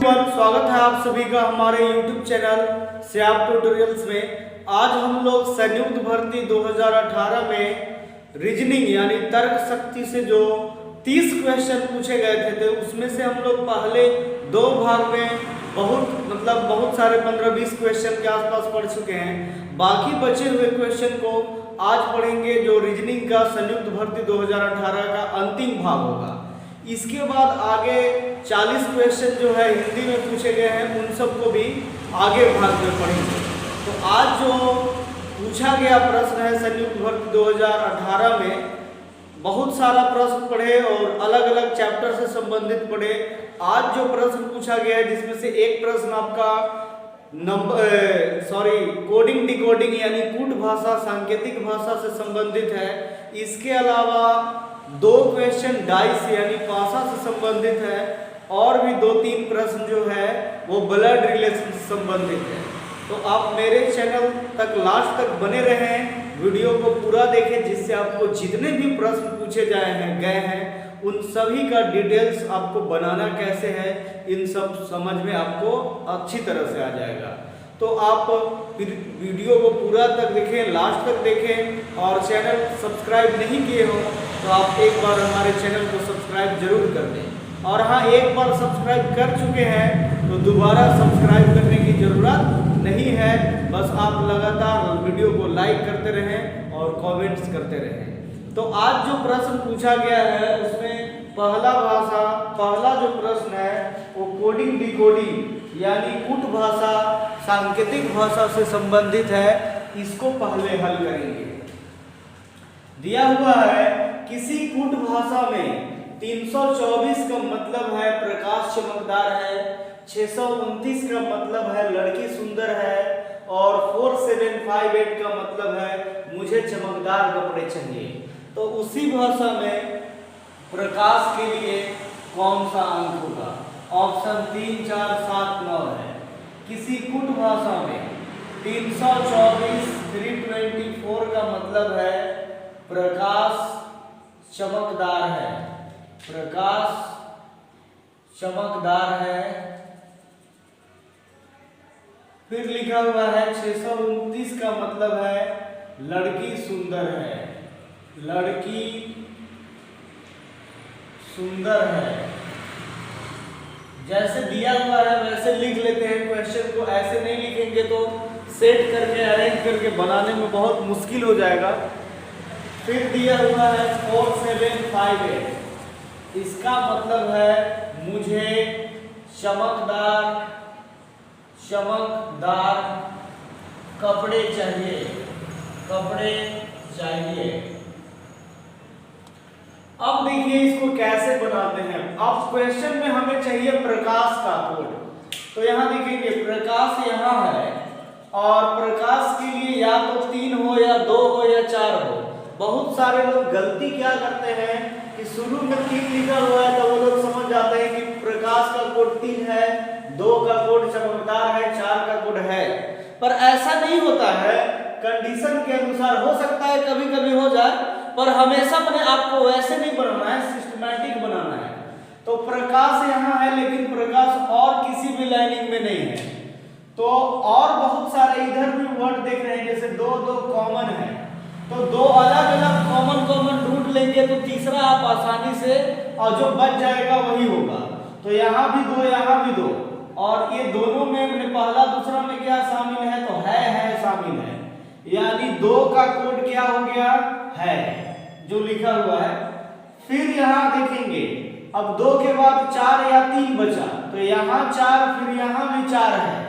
Everyone, स्वागत है आप सभी का हमारे YouTube चैनल श्याम ट्यूटोरियल्स में। आज हम लोग संयुक्त भर्ती 2018 में रीजनिंग यानी तर्क शक्ति से जो 30 क्वेश्चन पूछे गए थे उसमें से हम लोग पहले दो भाग में बहुत सारे 15-20 क्वेश्चन के आसपास पढ़ चुके हैं। बाकी बचे हुए क्वेश्चन को आज पढ़ेंगे, जो रीजनिंग का संयुक्त भर्ती 2018 का अंतिम भाग होगा। इसके बाद आगे 40 क्वेश्चन जो है हिंदी में पूछे गए हैं, उन सबको भी आगे भाग में पढ़ेंगे। तो आज जो पूछा गया प्रश्न है संयुक्त भर्ती 2018 में, बहुत सारा प्रश्न पढ़े और अलग अलग चैप्टर से संबंधित पढ़े। आज जो प्रश्न पूछा गया है जिसमें से एक प्रश्न आपका कोडिंग डिकोडिंग यानी कूट भाषा सांकेतिक भाषा से संबंधित है। इसके अलावा 2 क्वेश्चन डाइस यानी पासा से संबंधित है और भी 2-3 प्रश्न जो है वो ब्लड रिलेशन से संबंधित है। तो आप मेरे चैनल तक लास्ट तक बने रहें, वीडियो को पूरा देखें, जिससे आपको जितने भी प्रश्न पूछे गए हैं उन सभी का डिटेल्स आपको बनाना कैसे है, इन सब समझ में आपको अच्छी तरह से आ जाएगा। तो आप वीडियो को पूरा तक देखें, लास्ट तक देखें, और चैनल सब्सक्राइब नहीं किए हो तो आप एक बार हमारे चैनल को सब्सक्राइब जरूर कर दें। और हाँ, एक बार सब्सक्राइब कर चुके हैं तो दोबारा सब्सक्राइब करने की ज़रूरत नहीं है। बस आप लगातार वीडियो को लाइक करते रहें और कमेंट्स करते रहें। तो आज जो प्रश्न पूछा गया है उसमें पहला जो प्रश्न है वो कोडिंग डिकोडिंग यानी कूट भाषा सांकेतिक भाषा से संबंधित है। इसको पहले हल करेंगे। दिया हुआ है, किसी कूट भाषा में 324 का मतलब है प्रकाश चमकदार है, 629 का मतलब है लड़की सुंदर है, और 4758 का मतलब है मुझे चमकदार कपड़े चाहिए। तो उसी भाषा में प्रकाश के लिए कौन सा अंक होगा? ऑप्शन 3, 4, 7, 9 है। किसी कूट भाषा में 324 324 का मतलब है प्रकाश चमकदार है, प्रकाश चमकदार है। फिर लिखा हुआ है 629 का मतलब है लड़की सुंदर है, लड़की सुंदर है। जैसे दिया हुआ है वैसे लिख लेते हैं क्वेश्चन को। ऐसे नहीं लिखेंगे तो सेट करके अरेंज करके बनाने में बहुत मुश्किल हो जाएगा। फिर दिया हुआ है 4758, इसका मतलब है मुझे चमकदार कपड़े चाहिए, कपड़े चाहिए। अब देखिए इसको कैसे बनाते हैं। अब क्वेश्चन में हमें चाहिए प्रकाश का कोड। तो यहाँ देखेंगे प्रकाश यहाँ है, और प्रकाश के लिए या तो 3 हो या 2 हो या 4 हो। बहुत सारे लोग गलती क्या करते हैं कि शुरू में 3 लिखा हुआ है तो वो लोग समझ जाते हैं कि प्रकाश का कोड 3 है, 2 का कोड चमकदार है, 4 का कोड है। पर ऐसा नहीं होता है। कंडीशन के अनुसार हो सकता है कभी कभी हो जाए, पर हमेशा अपने आपको वैसे नहीं बनाना है, सिस्टमैटिक बनाना है। तो प्रकाश यहाँ है लेकिन प्रकाश और किसी भी लाइनिंग में नहीं है। तो और बहुत सारे इधर भी वर्ड देख रहे हैं, जैसे 2 कॉमन है, तो 2 अलग अलग कॉमन ढूंढ लेंगे तो तीसरा आप आसानी से, और जो बच जाएगा वही होगा। तो यहाँ भी 2, यहाँ भी 2, और ये दोनों में पहला दूसरा में क्या शामिल है? तो है शामिल है, यानी 2 का कोड क्या हो गया? है, जो लिखा हुआ है। फिर यहाँ देखेंगे, अब 2 के बाद 4 या 3 बचा, तो यहाँ 4, फिर यहाँ भी 4 है।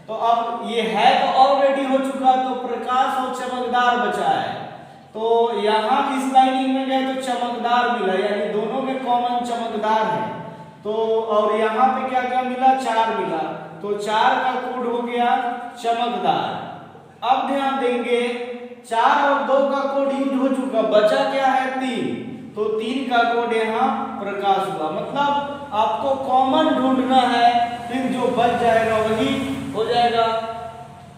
तो अब ये है तो ऑलरेडी हो चुका, तो प्रकाश और चमकदार बचा है। तो यहाँ इस लाइनिंग में गए तो चमकदार मिला, यानी दोनों में कॉमन चमकदार है। तो और यहाँ पे क्या क्या मिला? 4 मिला, तो 4 का कोड हो गया चमकदार। अब ध्यान देंगे 4 और 2 का कोड यूज हो चुका, बचा क्या है? 3, तो 3 का कोड यहाँ प्रकाश हुआ। मतलब आपको कॉमन ढूंढना है, फिर जो बच जाएगा वही हो जाएगा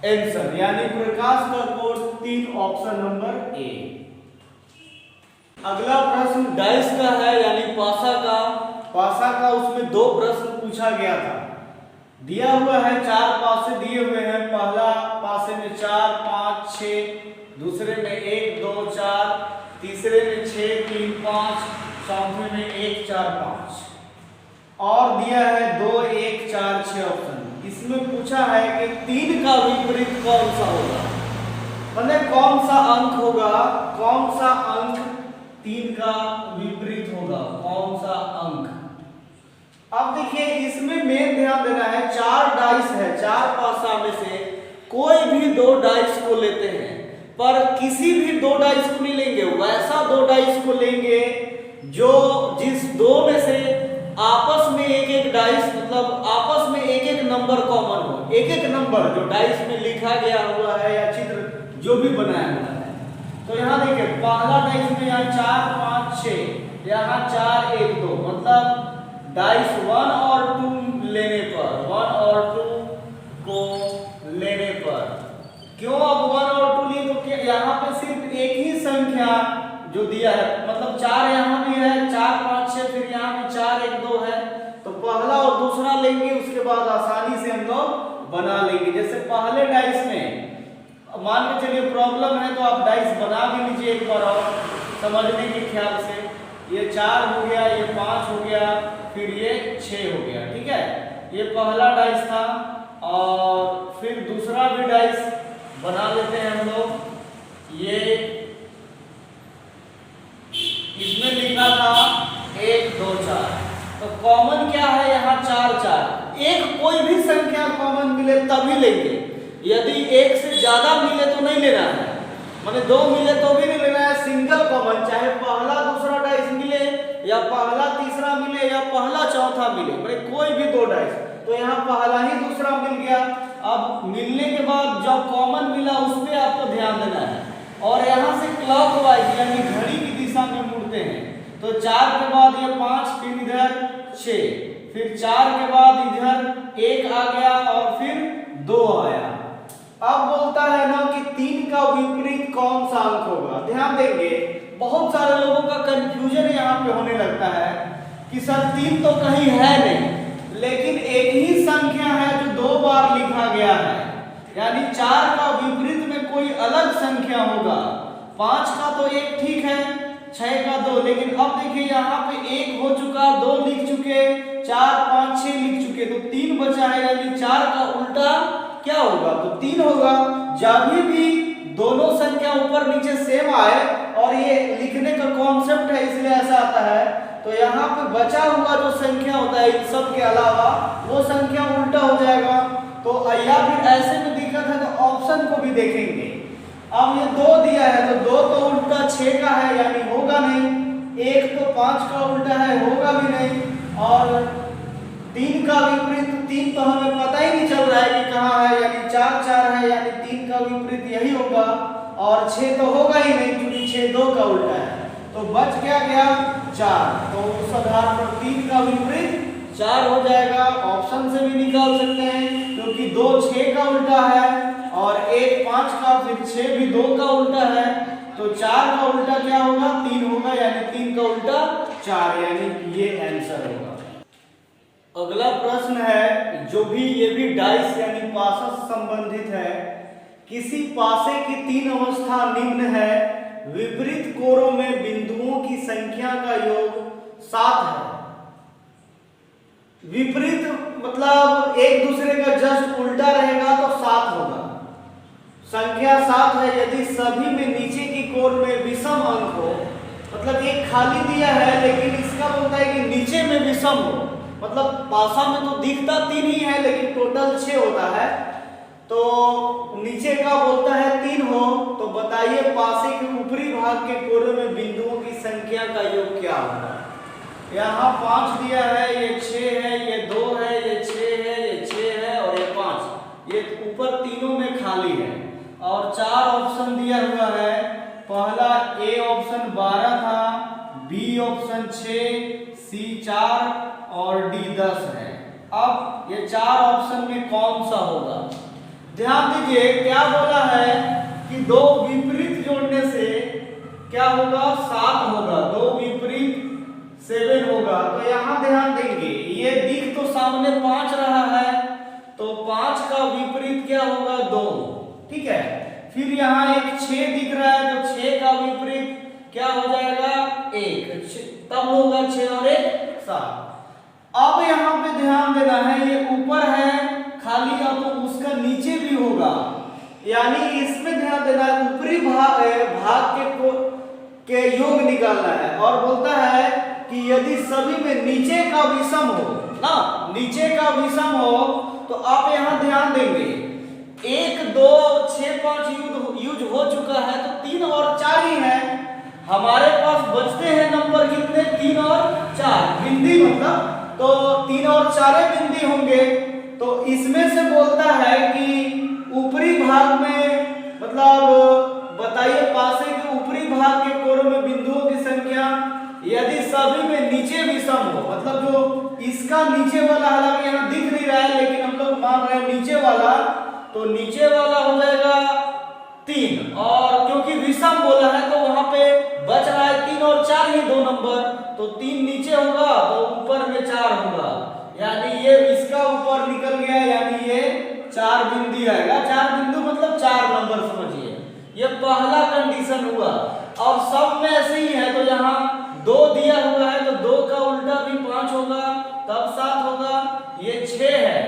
आंसर, यानी प्रकाश का कोड 3, ऑप्शन नंबर ए। अगला प्रश्न डाइस का है, यानी पासा का। उसमें 2 प्रश्न पूछा गया था। दिया हुआ है 4 पासे दिए हुए हैं। पहला पासे में 4 5 6, दूसरे में 1 2 4, तीसरे में 6 3 5, चौथे में 1 4 5 और दिया है 2 1 4 6 ऑप्शन। इसमें पूछा है कि 3 का विपरीत कौन सा होगा, मतलब कौन सा अंक होगा, कौन सा अंक 3 का विपरीत होगा, कौन सा अंक। अब देखिए इसमें मेन ध्यान देना है, 4 डाइस है, 4 पासा में से कोई भी 2 डाइस को लेते हैं, पर किसी भी 2 डाइस को नहीं लेंगे, वैसा 2 डाइस को लेंगे जो जिस 2 में से आपस में एक एक डाइस, मतलब आपस में एक एक नंबर कॉमन हो, एक एक नंबर जो डाइस में लिखा गया हुआ है या चित्र जो भी बनाया हुआ है। तो यहाँ देखिए पहला डाइस में यहाँ 4 5 6, यहाँ 4 1 2, मतलब डाइस 1 और 2 लेने पर, 1 और 2 को लेने पर, क्यों अब 1 और 2 लिए, तो क्या यहाँ पे सिर्फ एक ही संख्या जो दिया है, मतलब 4 यहाँ भी है, 4 5 6, फिर यहाँ भी 4 1 2 है, तो पहला और दूसरा लेंगे, उसके बाद आसानी से हम लोग बना लेंगे। जैसे पहले डाइस में मान के चलिए प्रॉब्लम है, तो आप डाइस बना भी लीजिए एक बार और समझने के ख्याल से। ये 4 हो गया, ये 5 हो गया, फिर ये 6 हो गया, ठीक है। ये पहला डाइस था, और फिर दूसरा भी डाइस बना लेते हैं हम लोग। ये इसमें लिखा था 1 2 4, तो कॉमन क्या है यहाँ 4 4, एक कोई भी संख्या कॉमन मिले तभी लेंगे, यदि एक से ज्यादा मिले तो नहीं लेना है, माने 2 मिले तो भी नहीं लेना है, सिंगल कॉमन, चाहे पहला दूसरा डाइस मिले या पहला तीसरा मिले या पहला चौथा मिले, माने कोई भी 2 डाइस, तो यहाँ पहला ही दूसरा मिल गया। अब मिलने के बाद जो कॉमन मिला उस पर आपको ध्यान देना है, और यहाँ से क्लॉकवाइज यानी घड़ी की दिशा में मुड़ते हैं, तो 4 के बाद ये 5, फिर इधर 6, फिर 4 के बाद इधर 1 आ गया और फिर 2 आया। अब बोलता है ना कि 3 का विपरीत कौन सा अंक होगा। ध्यान देंगे, बहुत सारे लोगों का कंफ्यूजन यहाँ पे होने लगता है कि सर 3 तो कहीं है नहीं, लेकिन एक ही संख्या है जो 2 बार लिखा गया है, यानी 4 का विपरीत में कोई अलग संख्या होगा। 5 का तो 1 ठीक है, 6 का 2, लेकिन अब देखिए यहाँ पे 1 हो चुका, 2 लिख चुके, 4 5 6 लिख चुके, तो 3 बचा है, यानी 4 का उल्टा क्या होगा, तो 3 होगा। जब भी दोनों संख्या ऊपर नीचे सेम आए, और ये लिखने का कॉन्सेप्ट है इसलिए ऐसा आता है, तो यहाँ पे बचा हुआ जो संख्या होता है इन सब के अलावा वो संख्या उल्टा हो जाएगा। तो या फिर ऐसे में दिक्कत है तो ऑप्शन को भी देखेंगे। अब ये 2 दिया है, तो 2 तो उल्टा 6 का है, यानी होगा नहीं, 1 तो 5 का उल्टा है, होगा भी नहीं, और 3 का विपरीत, 3 तो हमें पता ही नहीं चल रहा है कि कहाँ है, यानी 4 4 है, यानी 3 का विपरीत यही होगा, और 6 तो होगा ही नहीं क्योंकि 6 2 का उल्टा है, तो बच क्या गया 4, तो उस आधार पर 3 का विपरीत 4 हो जाएगा। ऑप्शन से भी निकाल सकते हैं, क्योंकि 2 6 का उल्टा है, और 1 5 का, फिर 6 भी 2 का उल्टा है, तो 4 का उल्टा क्या होगा 3 होगा, यानी 3 का उल्टा 4, यानी ये आंसर होगा। अगला प्रश्न है, जो भी ये भी डाइस यानी पासा से संबंधित है। किसी पासे की 3 अवस्था निम्न है, विपरीत कोरों में बिंदुओं की संख्या का योग 7 है। विपरीत मतलब एक दूसरे का जस्ट उल्टा रहेगा तो 7 होगा। संख्या 7 है यदि सभी में नीचे की कोर में विषम अंक हो, मतलब एक खाली दिया है लेकिन इसका बोलता है कि नीचे में विषम हो, मतलब पासा में तो दिखता 3 ही है लेकिन टोटल 6 होता है, तो नीचे का बोलता है 3 हो, तो बताइए पासे के ऊपरी भाग के कोरों में बिंदुओं की संख्या का योग क्या होगा। यहाँ 5 दिया है, ये 6 है, ये 2 है, ये 6 है, ये 6 है और ये 5, ये ऊपर तीनों में खाली है, और 4 ऑप्शन दिया हुआ है। पहला ए ऑप्शन 12 था, बी ऑप्शन 6, सी 4 और डी 10 है। अब ये 4 ऑप्शन में कौन सा होगा, ध्यान दीजिए क्या बोला है कि 2 विपरीत जोड़ने से क्या होगा 7 होगा, 2 विपरीत 7 होगा। तो यहाँ ध्यान देंगे, ये दिख तो सामने 5 रहा है, तो 5 का विपरीत क्या होगा 2, ठीक है। फिर यहाँ एक 6 दिख रहा है तो 6 का विपरीत क्या हो जाएगा 1, तब होगा 6 और 1 7। अब यहाँ पे ध्यान देना है, ये ऊपर है खाली, अब तो उसका नीचे भी होगा, यानी इसमें ध्यान देना है ऊपरी भाग के योग निकालना है। और बोलता है कि यदि सभी में नीचे का विषम हो ना, नीचे का विषम हो तो आप यहाँ ध्यान देंगे 1 2 6 5 यूज हो चुका है तो 3 और 4 ही है हमारे पास, बचते हैं नंबर कितने 3 और 4 बिंदी, मतलब तो 3 और 4 बिंदी होंगे। तो इसमें से बोलता है कि ऊपरी भाग में, मतलब बताइए पासे के ऊपरी भाग के कोरों में बिंदुओं की संख्या यदि सभी में नीचे विषम हो, मतलब जो इसका नीचे वाला हालांकि यहाँ दिख नहीं रहा है लेकिन हम लोग मान रहे हैं नीचे वाला, तो नीचे वाला हो जाएगा 3, और क्योंकि विषम बोला है तो वहां पे बच रहा है 3 और 4 ही 2 नंबर, तो 3 नीचे होगा तो ऊपर में 4 होगा, यानी ये इसका ऊपर निकल गया, यानी ये 4 बिंदु आएगा। 4 बिंदु मतलब 4 नंबर समझिए, ये पहला कंडीशन हुआ। और सब में ऐसे ही है, तो यहाँ 2 दिया हुआ है तो 2 का उल्टा भी 5 होगा तब 7 होगा, ये 6 है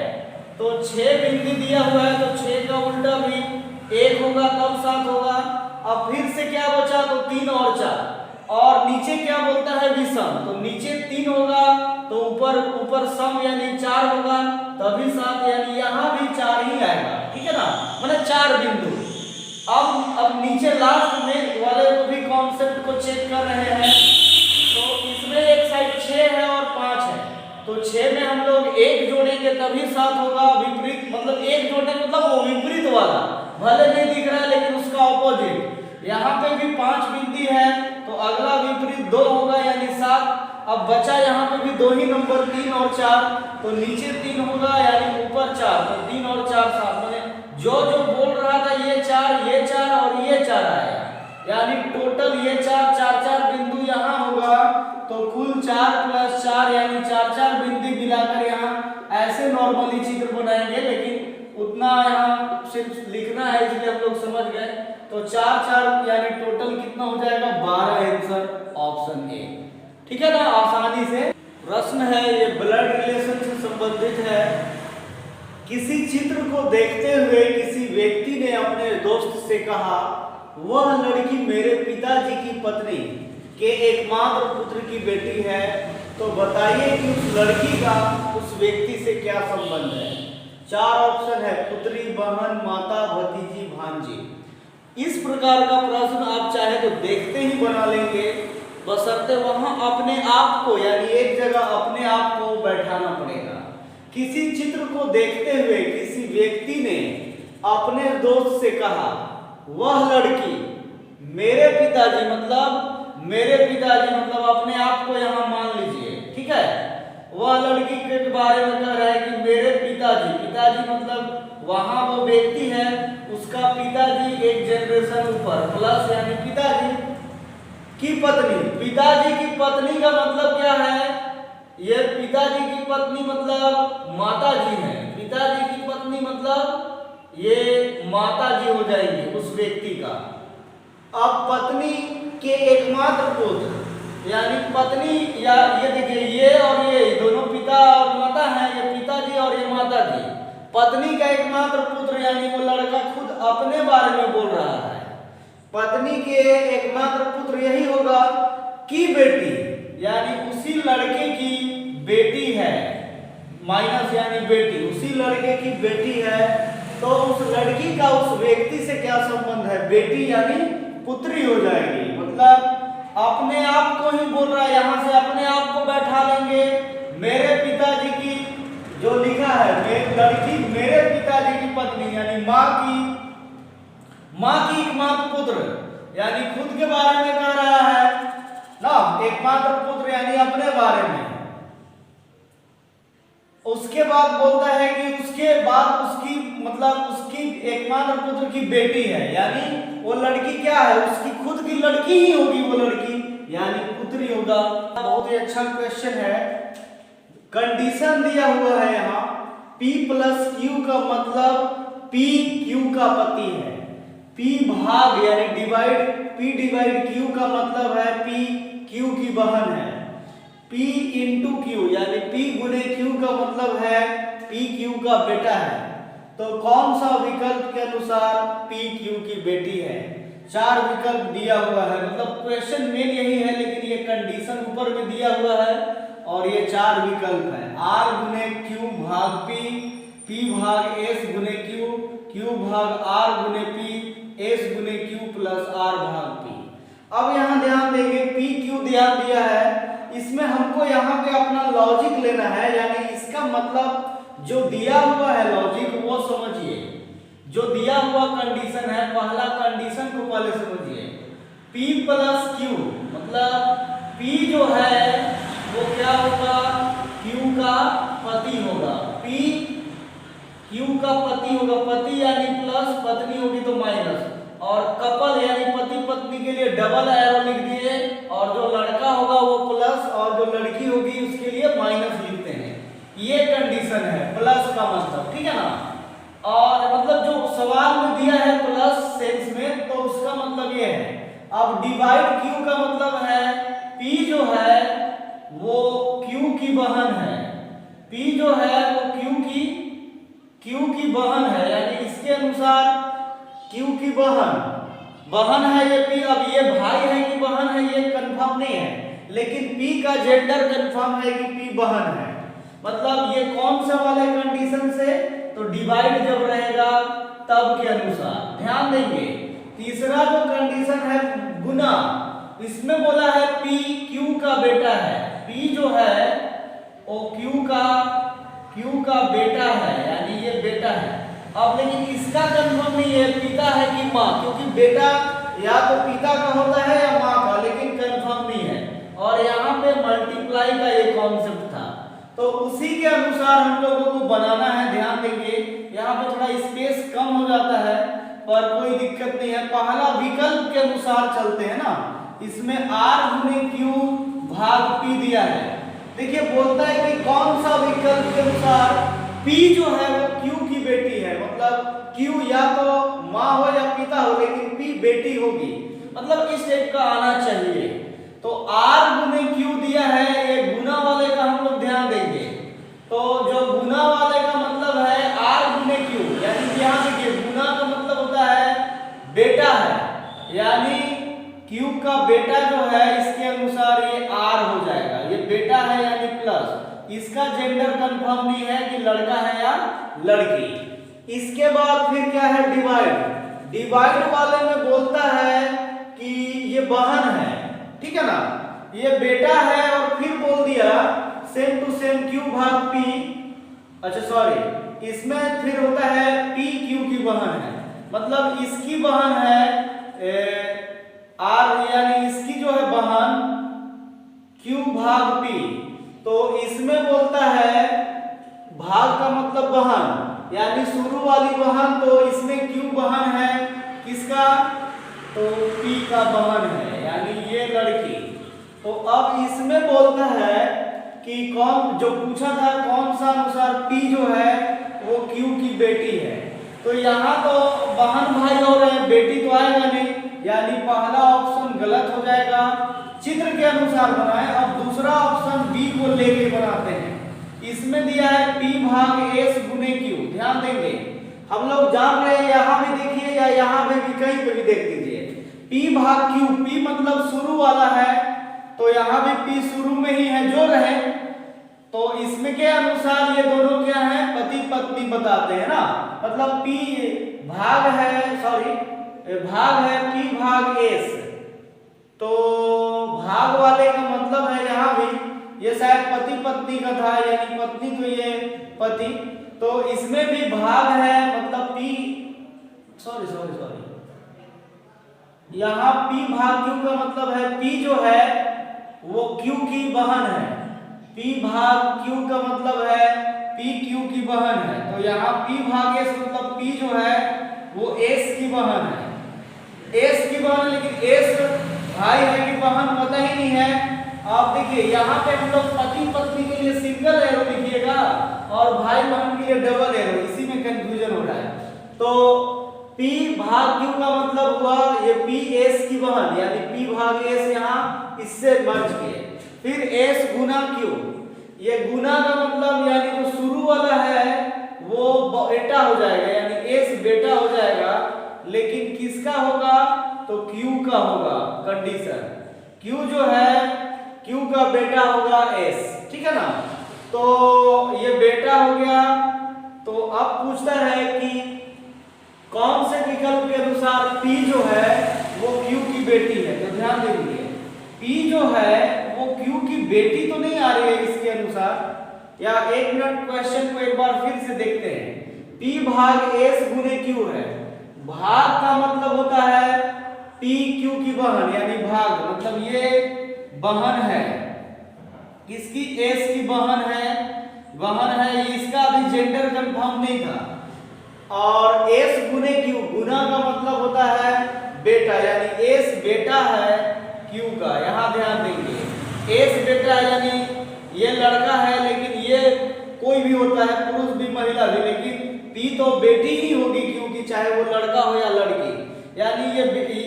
तो 6 बिंदु दिया हुआ है तो 6 का उल्टा भी 1 होगा तब 7 होगा। अब फिर से क्या बचा तो 3 और 4, और नीचे क्या बोलता है विषम, तो नीचे 3 होगा तो ऊपर सम यानी 4 होगा तभी 7, यानी यहाँ भी 4 ही आएगा, ठीक है ना, मतलब 4 बिंदु। अब नीचे लास्ट में वाले को भी कॉन्सेप्ट को चेक कर रहे हैं, तो इसमें एक साइड 6 है और 5 है, तो 6 में हम लोग 1 जोड़ेंगे तभी 7 होगा, विपरीत मतलब 1 जोड़ेंगे मतलब वो विपरीत वाला, भले नहीं दिख रहा है लेकिन उसका ऑपोजिट। यहाँ पे भी 5 बिंदु है तो अगला विपरीत 2 होगा यानी 7। अब बचा यहाँ पे भी 2 ही नंबर 3 और 4, तो नीचे 3 होगा यानी ऊपर 4, तो 3 और 4 7, मैंने जो बोल रहा था ये 4 और ये 4 आएगा, यानी टोटल ये 4 बिंदु यहाँ होगा, तो कुल 4 + 4 यानी 4 बिंदु मिलाकर यहाँ ऐसे नॉर्मली चित्र बनाएंगे, लेकिन उतना यहाँ सिर्फ लिखना है इसलिए हम लोग समझ गए। तो 4 यानी टोटल कितना हो जाएगा 12, आंसर ऑप्शन ए, ठीक है ना, आसानी से। प्रश्न है ये ब्लड रिलेशन से संबंधित है। किसी चित्र को देखते हुए किसी व्यक्ति ने अपने दोस्त से कहा, वह लड़की मेरे पिताजी की पत्नी के एकमात्र पुत्र की बेटी है, तो बताइए कि उस लड़की का उस व्यक्ति से क्या संबंध है। 4 ऑप्शन है, पुत्री, बहन, माता, भतीजी, भांजी। इस प्रकार का प्रश्न आप चाहे तो देखते ही बना लेंगे, बशर्ते वहां अपने आप को यानी एक जगह अपने आप को बैठाना पड़ेगा। किसी चित्र को देखते हुए किसी व्यक्ति ने अपने दोस्त से कहा, वह लड़की मेरे पिताजी मतलब अपने आप को यहाँ मान लीजिए, ठीक है। वह लड़की के बारे में कह रहा है कि मेरे पिताजी मतलब वहां वो व्यक्ति है, उसका पिताजी एक जनरेशन ऊपर प्लस यानी पिताजी की पत्नी। पिताजी की पत्नी का मतलब क्या है, ये पिताजी की पत्नी मतलब माता जी है, पिताजी की पत्नी मतलब ये माता जी हो जाएंगे उस व्यक्ति का। अब पत्नी के एकमात्र पुत्र यानी पत्नी, या ये देखिए ये और ये दोनों पिता और माता हैं, ये पिताजी और ये माता जी। पत्नी का एकमात्र पुत्र यानी वो लड़का खुद अपने बारे में बोल रहा है, पत्नी के एकमात्र पुत्र यही होगा कि बेटी यानी उसी लड़के की बेटी है, माइनस यानी बेटी उसी लड़के की बेटी है, तो उस लड़की का उस व्यक्ति से क्या संबंध है, बेटी यानी पुत्री हो जाएगी। मतलब अपने आप को ही बोल रहा है, यहाँ से अपने आप को बैठा लेंगे। मेरे पिताजी की जो लिखा है लड़की मेरे पिताजी की पत्नी यानी माँ की एकमात्र पुत्र यानी खुद के बारे में कह रहा है ना, एकमात्र पुत्र यानी अपने बारे में। उसके बाद बोलता है कि उसके बाद उसकी मतलब उसकी एकमात्र पुत्र की बेटी है, यानी वो लड़की क्या है, उसकी खुद की लड़की ही होगी वो लड़की, यानी पुत्री होगा। बहुत ही अच्छा क्वेश्चन है, कंडीशन दिया हुआ है यहाँ P प्लस Q का मतलब P Q का पति है। P भाग यानी डिवाइड P डिवाइड Q का मतलब है P Q की बहन है। P इंटू Q यानी P गुने Q का मतलब है P Q का बेटा है। तो कौन सा विकल्प के अनुसार P Q की बेटी है? 4 विकल्प दिया हुआ है, मतलब क्वेश्चन मेन यही है, लेकिन ये कंडीशन ऊपर में दिया हुआ है और ये 4 विकल्प है। R गुने Q भाग P, P भाग S गुने Q, Q भाग R गुने P, S गुने Q प्लस R भाग P। अब यहाँ ध्यान देंगे P Q ध्यान दिया है, इसमें हमको यहाँ पे अपना लॉजिक लेना है, यानी इसका मतलब जो दिया हुआ है लॉजिक वो समझिए। जो दिया हुआ कंडीशन है, पहला कंडीशन को पहले समझिए। P प्लस Q मतलब P जो है वो क्या होगा? Q का पति होगा। P Q का पति होगा, पति यानी प्लस, पत्नी होगी तो माइनस, और कपल यानी पति पत्नी के लिए डबल एरो लिख दिए, और जो लड़का होगा वो प्लस और जो लड़की होगी उसके लिए माइनस लिखते हैं। ये कंडीशन है प्लस का मतलब, ठीक है ना। और मतलब जो सवाल में दिया है प्लस सेंस में, तो उसका मतलब ये है। अब डिवाइड Q का मतलब है P जो है वो Q की बहन है। P जो है वो Q की बहन है, यानी इसके अनुसार Q की बहन है ये P। अब ये भाई है कि बहन है ये कंफर्म नहीं है, लेकिन P का जेंडर कंफर्म है कि P बहन है। मतलब ये कौन सा वाले कंडीशन से? तो डिवाइड जब रहेगा तब के अनुसार। ध्यान देंगे तीसरा जो कंडीशन है गुना, इसमें बोला है P Q का बेटा है। P जो है वो Q का बेटा है, यानी ये बेटा है। अब लेकिन इसका कंफर्म नहीं है पिता है कि माँ, क्योंकि बेटा या तो पिता का होता है या माँ का, लेकिन कंफर्म नहीं है। और यहाँ पे मल्टीप्लाई का ये कॉन्सेप्ट था, तो उसी के अनुसार हम लोगों को बनाना है। ध्यान देंगे यहाँ पे थोड़ा स्पेस कम हो जाता है, पर कोई दिक्कत नहीं है। पहला विकल्प के अनुसार चलते हैं ना। इसमें R गुने Q भाग P दिया है। देखिए बोलता है कि कौन सा विकल्प के अनुसार P जो है वो Q की बेटी है, मतलब Q या तो माँ हो या पिता हो, लेकिन P बेटी होगी, मतलब इस टाइप का आना चाहिए। तो R गुने Q दिया है, ये गुना वाले का हम लोग ध्यान देंगे। तो जो गुना वाले का मतलब है R गुने Q, यानी यहाँ देखिए गुना का मतलब होता है बेटा है, यानी Q का बेटा जो है इसके अनुसार ये R हो जाएगा। ये बेटा है यानी प्लस, इसका जेंडर कंफर्म नहीं है कि लड़का है या लड़की। इसके बाद फिर क्या है? डिवाइड वाले में बोलता है कि ये बहन है, ठीक है ना, ये बेटा है, और फिर बोल दिया सेम टू सेम Q भाग P। अच्छा सॉरी, इसमें फिर होता है P Q की बहन है, मतलब इसकी बहन है R, यानी इसकी जो है बहन Q भाग P। तो इसमें बोलता है भाग का मतलब बहन, यानी शुरू वाली बहन, तो इसमें Q बहन है किसका? तो P का बहन है, यानी ये लड़की। तो अब इसमें बोलता है कि कौन, जो पूछा था कौन सा अनुसार P जो है वो Q की बेटी है। तो यहाँ तो बहन भाई हो रहे हैं, बेटी तो आएगा नहीं, यानी पहला ऑप्शन गलत हो जाएगा। चित्र के अनुसार बनाए। अब दूसरा ऑप्शन बी को लेके बनाते हैं। इसमें दिया है P भाग S गुने Q। ध्यान देंगे हम लोग जान रहे हैं, यहाँ भी देखिए या यहाँ पे भी कहीं पे भी देख दीजिए P भाग Q। P मतलब शुरू वाला है, तो यहाँ भी P शुरू में ही है जो रहे। तो इसमें के अनुसार ये दोनों क्या है? पति पत्नी बताते हैं ना, मतलब P भाग है, सॉरी भाग है P भाग S। तो भाग वाले का मतलब है यहाँ भी ये शायद पति पत्नी का था, यानी पत्नी तो ये पति, तो इसमें भी भाग है, मतलब P सॉरी यहाँ P भाग Q का मतलब है P जो है वो Q की बहन है। P भाग Q का मतलब है P Q की बहन है। तो यहाँ P भाग S मतलब P जो है वो S की बहन है, S की बहन, लेकिन S भाई है कि बहन पता ही नहीं है। आप देखिए यहाँ पे हम लोग पति पत्नी के लिए सिंगल एरो लिखिएगा, और और भाई बहन के लिए डबल एरो, इसी में कंफ्यूजन हो रहा है। तो P भाग Q का मतलब हुआ ये P S की बहन, यानी P भाग S यहाँ इससे मर्ज किए। फिर S गुना Q, ये गुना का मतलब यानी जो शुरू वाला है वो बेटा हो जाएगा, यानी S बेटा हो जाएगा, लेकिन किसका होगा तो Q का होगा। कंडीशन Q जो है Q का बेटा होगा S, ठीक है ना। तो ये बेटा हो गया। तो अब पूछता है कि कौन से विकल्प के अनुसार P जो है वो Q की बेटी है। तो ध्यान दीजिए, P जो है वो Q की बेटी तो नहीं आ रही है इसके अनुसार, या एक मिनट क्वेश्चन को एक बार फिर से देखते हैं। P भाग S गुने Q है, भाग का मतलब होता है P Q की बहन, यानी भाग मतलब ये बहन है, किसकी S की बहन है, इसका अभी जेंडर कंफर्म नहीं था। और S गुने Q, गुना का मतलब होता है बेटा, यानी S बेटा है Q का। यहाँ ध्यान देंगे, S बेटा है यानी ये लड़का है, लेकिन ये कोई भी होता है, पुरुष भी महिला भी, लेकिन P तो बेटी ही होगी क्योंकि चाहे वो लड़का हो या लड़की, यानी ये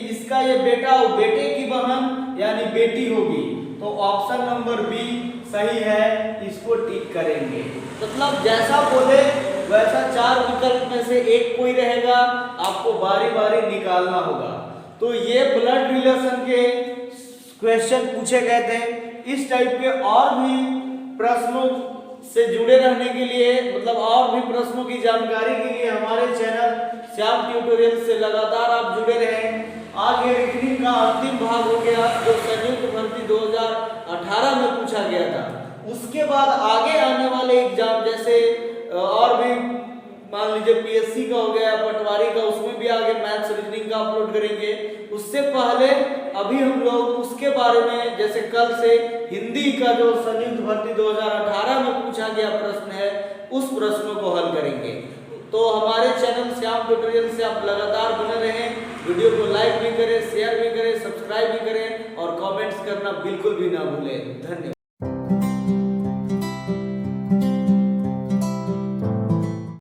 इसका ये बेटा हो बेटे की बहन यानी बेटी होगी। तो ऑप्शन नंबर बी सही है, इसको टिक करेंगे। मतलब जैसा बोले वैसा 4 विकल्प में से एक कोई रहेगा, आपको बारी बारी निकालना होगा। तो ये ब्लड रिलेशन के क्वेश्चन पूछे गए थे। इस टाइप के और भी प्रश्नों से जुड़े रहने के लिए, मतलब और भी प्रश्नों की जानकारी के लिए हमारे चैनल श्याम ट्यूटोरियल से लगातार आप जुड़े रहें। आज ये रीजनिंग का अंतिम भाग हो गया जो संयुक्त भर्ती 2018 में पूछा गया था। उसके बाद आगे आने वाले एग्जाम जैसे और भी मान लीजिए पीएससी का हो गया, पटवारी का, उसमें भी आगे मैथ्स रीजनिंग का अपलोड करेंगे। उससे पहले अभी हम लोग उसके बारे में, जैसे कल से हिंदी का जो संयुक्त भर्ती 2018 में पूछा गया प्रश्न है, उस प्रश्नों को हल करेंगे। तो हमारे चैनल श्याम ट्यूटोरियल से आप लगातार बने रहें। वीडियो को लाइक भी करें, शेयर भी करें, सब्सक्राइब भी करें और कमेंट्स करना बिल्कुल भी ना भूलें। धन्यवाद।